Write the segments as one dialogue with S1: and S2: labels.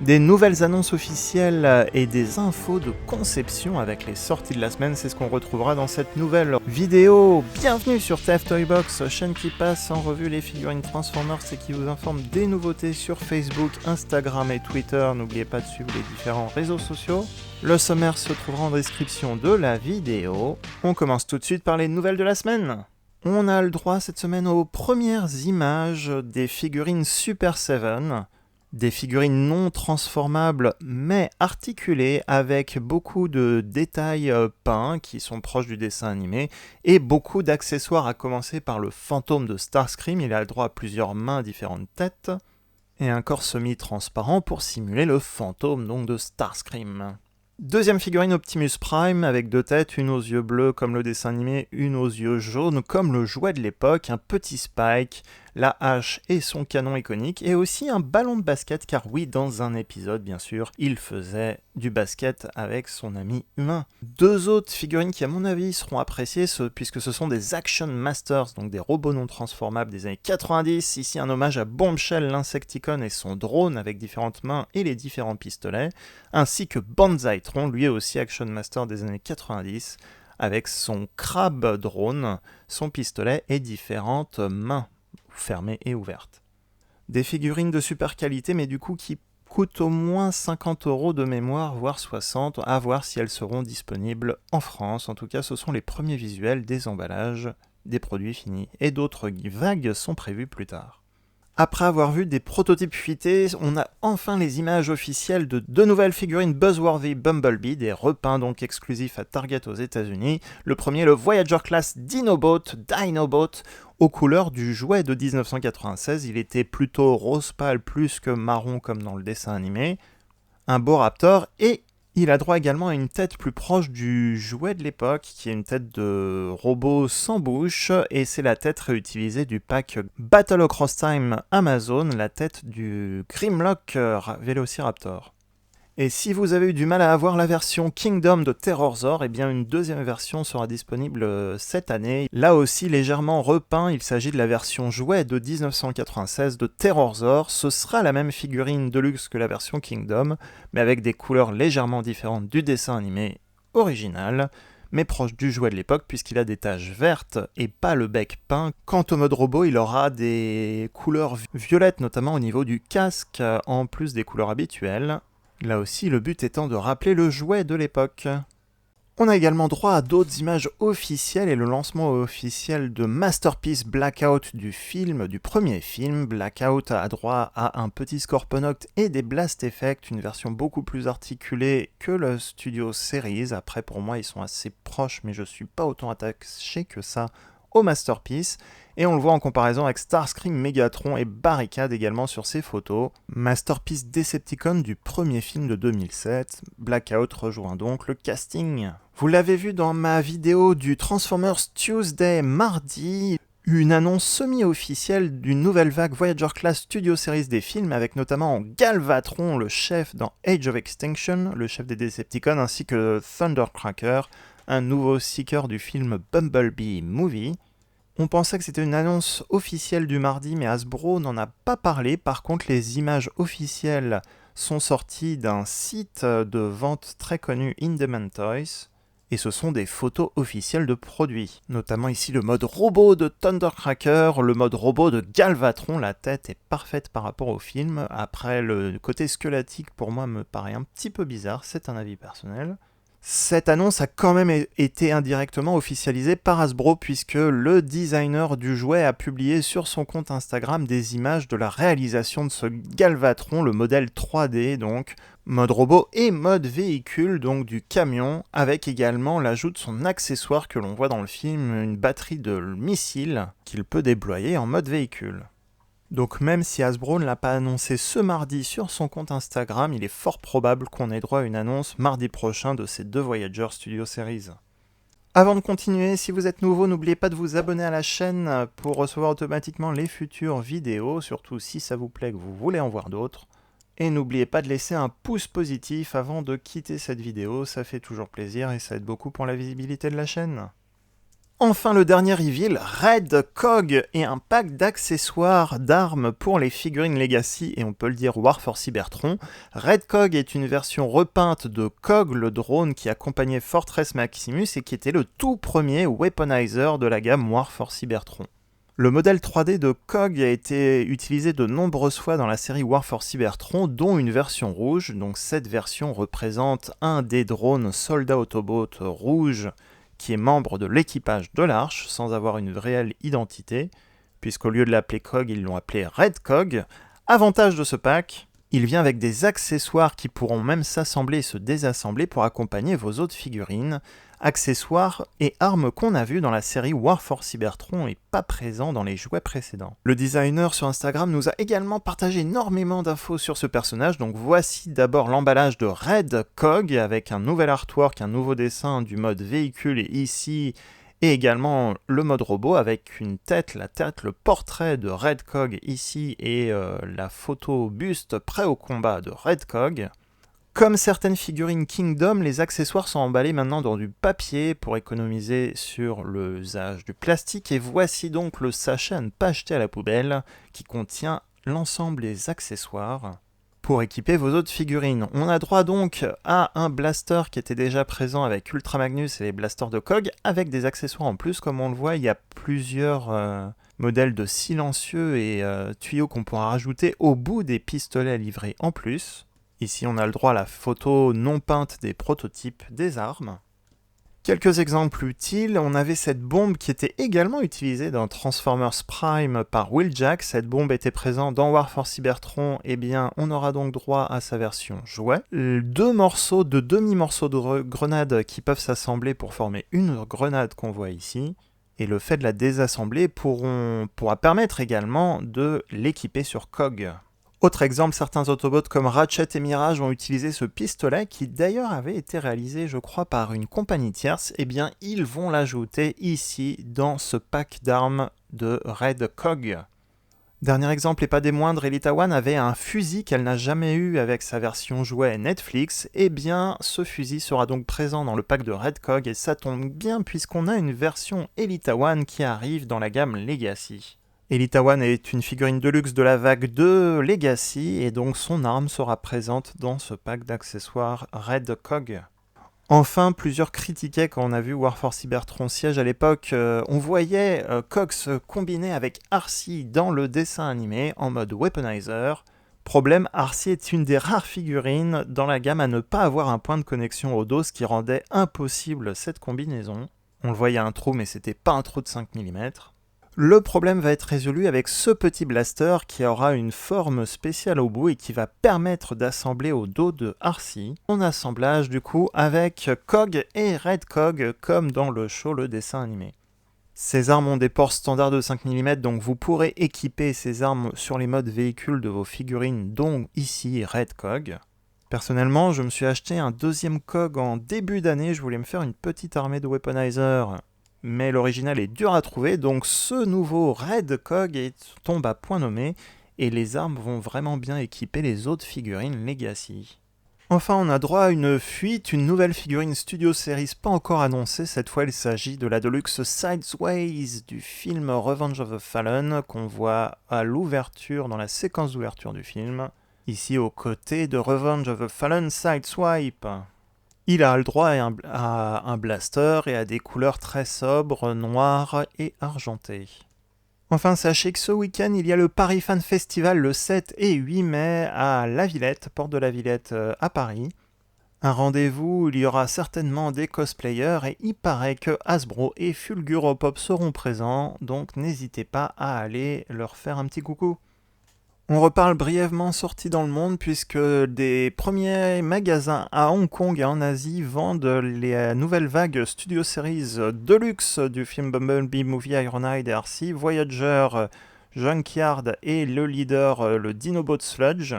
S1: Des nouvelles annonces officielles et des infos de conception avec les sorties de la semaine, c'est ce qu'on retrouvera dans cette nouvelle vidéo. Bienvenue sur TF Toybox, chaîne qui passe en revue les figurines Transformers et qui vous informe des nouveautés sur Facebook, Instagram et Twitter. N'oubliez pas de suivre les différents réseaux sociaux. Le sommaire se trouvera en description de la vidéo. On commence tout de suite par les nouvelles de la semaine. On a le droit cette semaine aux premières images des figurines Super 7. Des figurines non transformables mais articulées avec beaucoup de détails peints qui sont proches du dessin animé et beaucoup d'accessoires à commencer par le fantôme de Starscream. Il a le droit à plusieurs mains, différentes têtes et un corps semi-transparent pour simuler le fantôme donc de Starscream. Deuxième figurine Optimus Prime avec deux têtes, une aux yeux bleus comme le dessin animé, une aux yeux jaunes comme le jouet de l'époque, un petit Spike, la hache et son canon iconique, et aussi un ballon de basket, car oui, dans un épisode, bien sûr, il faisait du basket avec son ami humain. Deux autres figurines qui, à mon avis, seront appréciées, puisque ce sont des Action Masters, donc des robots non transformables des années 90. Ici, un hommage à Bombshell, l'Insecticon et son drone avec différentes mains et les différents pistolets, ainsi que Banzaitron, lui aussi Action Master des années 90, avec son crabe drone, son pistolet et différentes mains fermées et ouvertes. Des figurines de super qualité, mais du coup qui coûtent au moins 50€ de mémoire, voire 60, à voir si elles seront disponibles en France. En tout cas, ce sont les premiers visuels des emballages, des produits finis, et d'autres vagues sont prévues plus tard. Après avoir vu des prototypes fuités, on a enfin les images officielles de deux nouvelles figurines Buzzworthy Bumblebee, des repeints donc exclusifs à Target aux États-Unis. Le premier, le Voyager Class Dinobot, aux couleurs du jouet de 1996. Il était plutôt rose pâle plus que marron comme dans le dessin animé. Un beau Raptor et il a droit également à une tête plus proche du jouet de l'époque, qui est une tête de robot sans bouche, et c'est la tête réutilisée du pack Battle Across Time Amazon, la tête du Grimlock Velociraptor. Et si vous avez eu du mal à avoir la version Kingdom de Terrorzor, eh bien une deuxième version sera disponible cette année. Là aussi légèrement repeint, il s'agit de la version jouet de 1996 de Terrorzor. Ce sera la même figurine de luxe que la version Kingdom, mais avec des couleurs légèrement différentes du dessin animé original, mais proche du jouet de l'époque puisqu'il a des taches vertes et pas le bec peint. Quant au mode robot, il aura des couleurs violettes, notamment au niveau du casque, en plus des couleurs habituelles. Là aussi, le but étant de rappeler le jouet de l'époque. On a également droit à d'autres images officielles et le lancement officiel de Masterpiece Blackout du premier film. Blackout a droit à un petit Scorponok et des Blast Effects, une version beaucoup plus articulée que le Studio Series. Après, pour moi, ils sont assez proches, mais je suis pas autant attaché que ça au Masterpiece, et on le voit en comparaison avec Starscream, Megatron et Barricade également sur ces photos. Masterpiece Decepticon du premier film de 2007, Blackout rejoint donc le casting. Vous l'avez vu dans ma vidéo du Transformers Tuesday mardi, une annonce semi-officielle d'une nouvelle vague Voyager Class Studio Series des films, avec notamment Galvatron, le chef dans Age of Extinction, le chef des Decepticons, ainsi que Thundercracker, un nouveau seeker du film Bumblebee Movie. On pensait que c'était une annonce officielle du mardi, mais Hasbro n'en a pas parlé. Par contre, les images officielles sont sorties d'un site de vente très connu, In Demand Toys, et ce sont des photos officielles de produits. Notamment ici le mode robot de Thundercracker, le mode robot de Galvatron. La tête est parfaite par rapport au film. Après, le côté squelettique pour moi me paraît un petit peu bizarre, c'est un avis personnel. Cette annonce a quand même été indirectement officialisée par Hasbro puisque le designer du jouet a publié sur son compte Instagram des images de la réalisation de ce Galvatron, le modèle 3D donc, mode robot et mode véhicule donc du camion, avec également l'ajout de son accessoire que l'on voit dans le film, une batterie de missile qu'il peut déployer en mode véhicule. Donc même si Hasbro ne l'a pas annoncé ce mardi sur son compte Instagram, il est fort probable qu'on ait droit à une annonce mardi prochain de ces deux Voyager Studio Series. Avant de continuer, si vous êtes nouveau, n'oubliez pas de vous abonner à la chaîne pour recevoir automatiquement les futures vidéos, surtout si ça vous plaît que vous voulez en voir d'autres. Et n'oubliez pas de laisser un pouce positif avant de quitter cette vidéo, ça fait toujours plaisir et ça aide beaucoup pour la visibilité de la chaîne. Enfin le dernier reveal, Red Cog et un pack d'accessoires d'armes pour les figurines Legacy et on peut le dire War for Cybertron. Red Cog est une version repeinte de Cog, le drone qui accompagnait Fortress Maximus et qui était le tout premier weaponizer de la gamme War for Cybertron. Le modèle 3D de Cog a été utilisé de nombreuses fois dans la série War for Cybertron, dont une version rouge. Donc cette version représente un des drones Soldat Autobot rouge qui est membre de l'équipage de l'Arche, sans avoir une réelle identité, puisqu'au lieu de l'appeler Cog, ils l'ont appelé Red Cog. Avantage de ce pack, il vient avec des accessoires qui pourront même s'assembler et se désassembler pour accompagner vos autres figurines, accessoires et armes qu'on a vues dans la série War for Cybertron et pas présents dans les jouets précédents. Le designer sur Instagram nous a également partagé énormément d'infos sur ce personnage, donc voici d'abord l'emballage de Red Cog avec un nouvel artwork, un nouveau dessin du mode véhicule ici, et également le mode robot avec une tête, le portrait de Red Cog ici et la photo buste prêt au combat de Red Cog. Comme certaines figurines Kingdom, les accessoires sont emballés maintenant dans du papier pour économiser sur l'usage du plastique. Et voici donc le sachet à ne pas jeter à la poubelle qui contient l'ensemble des accessoires pour équiper vos autres figurines. On a droit donc à un blaster qui était déjà présent avec Ultra Magnus et les blasters de Cog, avec des accessoires en plus. Comme on le voit, il y a plusieurs modèles de silencieux et tuyaux qu'on pourra rajouter au bout des pistolets livrés en plus. Ici, on a le droit à la photo non peinte des prototypes des armes. Quelques exemples utiles, on avait cette bombe qui était également utilisée dans Transformers Prime par Wheeljack. Cette bombe était présente dans War for Cybertron, et bien on aura donc droit à sa version jouet. Deux demi-morceaux de grenade qui peuvent s'assembler pour former une grenade qu'on voit ici. Et le fait de la désassembler pourra permettre également de l'équiper sur Cog. Autre exemple, certains Autobots comme Ratchet et Mirage ont utilisé ce pistolet qui d'ailleurs avait été réalisé, je crois, par une compagnie tierce. Eh bien, ils vont l'ajouter ici dans ce pack d'armes de Red Cog. Dernier exemple et pas des moindres, Elita One avait un fusil qu'elle n'a jamais eu avec sa version jouet Netflix. Eh bien, ce fusil sera donc présent dans le pack de Red Cog et ça tombe bien puisqu'on a une version Elita One qui arrive dans la gamme Legacy. Elita One est une figurine de luxe de la vague 2 Legacy et donc son arme sera présente dans ce pack d'accessoires Red Cog. Enfin, plusieurs critiquaient quand on a vu War for Cybertron Siege à l'époque, on voyait Cog se combiner avec Arcee dans le dessin animé en mode weaponizer. Problème, Arcee est une des rares figurines dans la gamme à ne pas avoir un point de connexion au dos, ce qui rendait impossible cette combinaison. On le voyait un trou mais c'était pas un trou de 5 mm. Le problème va être résolu avec ce petit blaster qui aura une forme spéciale au bout et qui va permettre d'assembler au dos de Arcee. En assemblage du coup avec Cog et Red Cog comme dans le show le dessin animé. Ces armes ont des ports standards de 5 mm donc vous pourrez équiper ces armes sur les modes véhicules de vos figurines dont ici Red Cog. Personnellement je me suis acheté un deuxième Cog en début d'année, je voulais me faire une petite armée de weaponizer. Mais l'original est dur à trouver, donc ce nouveau Red Cog tombe à point nommé, et les armes vont vraiment bien équiper les autres figurines Legacy. Enfin, on a droit à une fuite, une nouvelle figurine Studio Series pas encore annoncée, cette fois il s'agit de la Deluxe Sideways du film Revenge of the Fallen, qu'on voit à l'ouverture, dans la séquence d'ouverture du film, ici aux côtés de Revenge of the Fallen Sideswipe. Il a le droit à un blaster et à des couleurs très sobres, noires et argentées. Enfin, sachez que ce week-end, il y a le Paris Fan Festival le 7 et 8 mai à La Villette, porte de la Villette à Paris. Un rendez-vous où il y aura certainement des cosplayers et il paraît que Hasbro et Fulguropop seront présents, donc n'hésitez pas à aller leur faire un petit coucou. On reparle brièvement sortie dans le monde puisque des premiers magasins à Hong Kong et en Asie vendent les nouvelles vagues Studio Series Deluxe du film Bumblebee Movie Ironhide et Arcee, Voyager, Junkyard et le leader, le Dinobot Sludge.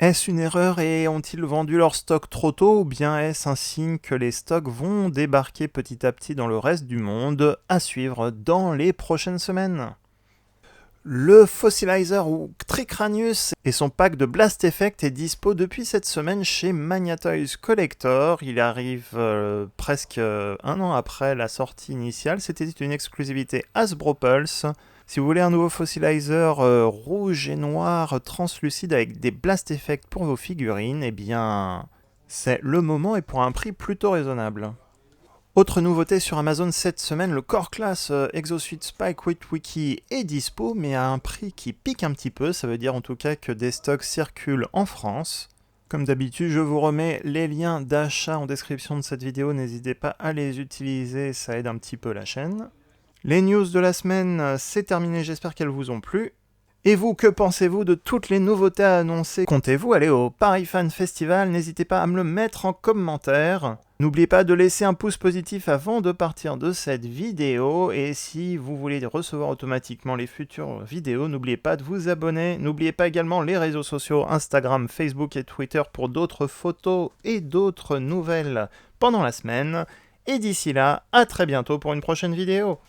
S1: Est-ce une erreur et ont-ils vendu leur stock trop tôt ou bien est-ce un signe que les stocks vont débarquer petit à petit dans le reste du monde? À suivre dans les prochaines semaines. Le Fossilizer ou Tricranius et son pack de Blast Effect est dispo depuis cette semaine chez Magnatoys Collector. Il arrive presque un an après la sortie initiale. C'était une exclusivité Hasbro Pulse. Si vous voulez un nouveau Fossilizer rouge et noir translucide avec des Blast Effect pour vos figurines, eh bien c'est le moment et pour un prix plutôt raisonnable. Autre nouveauté sur Amazon cette semaine, le Core Class Exosuit Spike Witwicky est dispo, mais à un prix qui pique un petit peu. Ça veut dire en tout cas que des stocks circulent en France. Comme d'habitude, je vous remets les liens d'achat en description de cette vidéo. N'hésitez pas à les utiliser, ça aide un petit peu la chaîne. Les news de la semaine, c'est terminé, j'espère qu'elles vous ont plu. Et vous, que pensez-vous de toutes les nouveautés annoncées? Comptez-vous aller au Paris Fan Festival? N'hésitez pas à me le mettre en commentaire. N'oubliez pas de laisser un pouce positif avant de partir de cette vidéo. Et si vous voulez recevoir automatiquement les futures vidéos, n'oubliez pas de vous abonner. N'oubliez pas également les réseaux sociaux Instagram, Facebook et Twitter pour d'autres photos et d'autres nouvelles pendant la semaine. Et d'ici là, à très bientôt pour une prochaine vidéo.